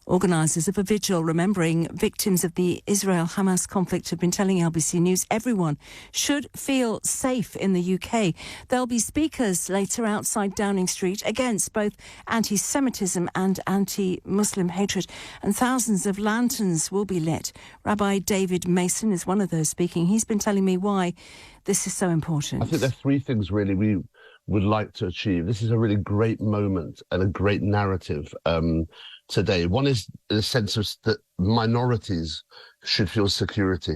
Organisers of a vigil remembering victims of the Israel-Hamas conflict have been telling LBC News everyone should feel safe in the UK. There'll be speakers later outside Downing Street against both anti-Semitism and anti-Muslim hatred, and thousands of lanterns will be lit. Rabbi David Mason is one of those speaking. He's been telling me why this is so important. I think there are three things really we would like to achieve. This is a really great moment and a great narrative today. One is the sense of that minorities should feel security,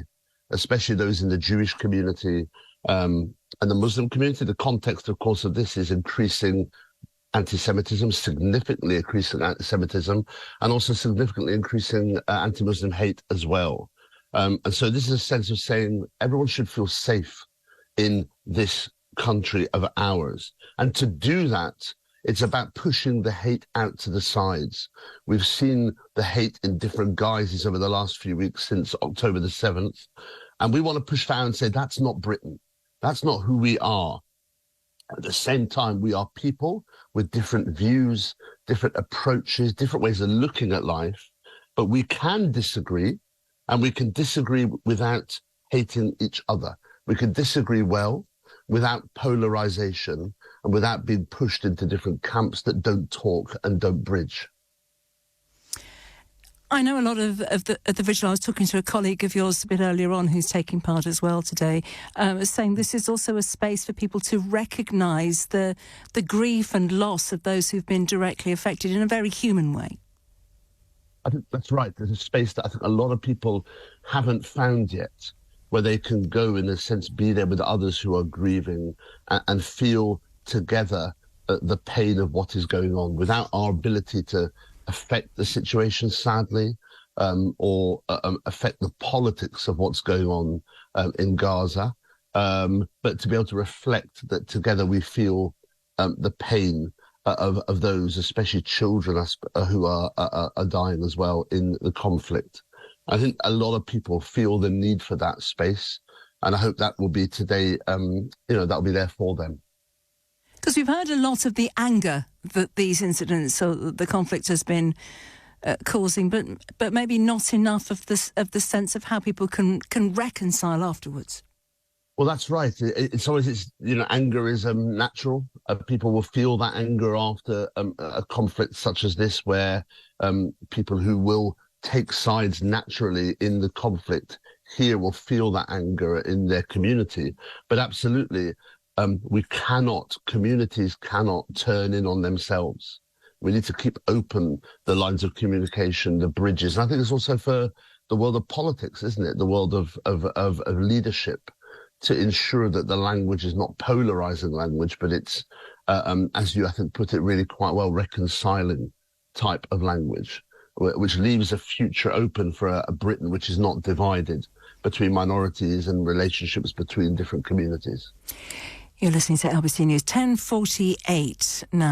especially those in the Jewish community and the Muslim community. The context, of course, of this is increasing anti-Semitism, significantly increasing anti-Semitism, and also significantly increasing anti-Muslim hate as well. And so this is a sense of saying everyone should feel safe in this country of ours. And to do that, it's about pushing the hate out to the sides. We've seen the hate in different guises over the last few weeks since October the 7th. And we want to push that out and say, that's not Britain. That's not who we are. At the same time, we are people with different views, different approaches, different ways of looking at life. But we can disagree, and we can disagree without hating each other. We can disagree well, without polarization and without being pushed into different camps that don't talk and don't bridge. I know a lot of the vigil. I was talking to a colleague of yours a bit earlier on who's taking part as well today, saying this is also a space for people to recognise the grief and loss of those who've been directly affected in a very human way. I think that's right. There's a space that I think a lot of people haven't found yet, where they can go, in a sense, be there with others who are grieving and feel together the pain of what is going on without our ability to affect the situation, sadly, or affect the politics of what's going on in Gaza, but to be able to reflect that together we feel the pain of those, especially children who are dying as well in the conflict. I think a lot of people feel the need for that space, and I hope that will be today, that'll be there for them. Because we've heard a lot of the anger that these incidents or the conflict has been causing, but maybe not enough of the sense of how people can reconcile afterwards. Well, that's right. Anger is natural. People will feel that anger after a conflict such as this, where people who will take sides naturally in the conflict here will feel that anger in their community. But absolutely, communities cannot turn in on themselves. We need to keep open the lines of communication, the bridges. And I think it's also for the world of politics, isn't it? The world of leadership, to ensure that the language is not polarizing language, but it's, as you, I think, put it really quite well, reconciling type of language, which leaves a future open for a Britain which is not divided between minorities and relationships between different communities. You're listening to LBC News, 10:48 now.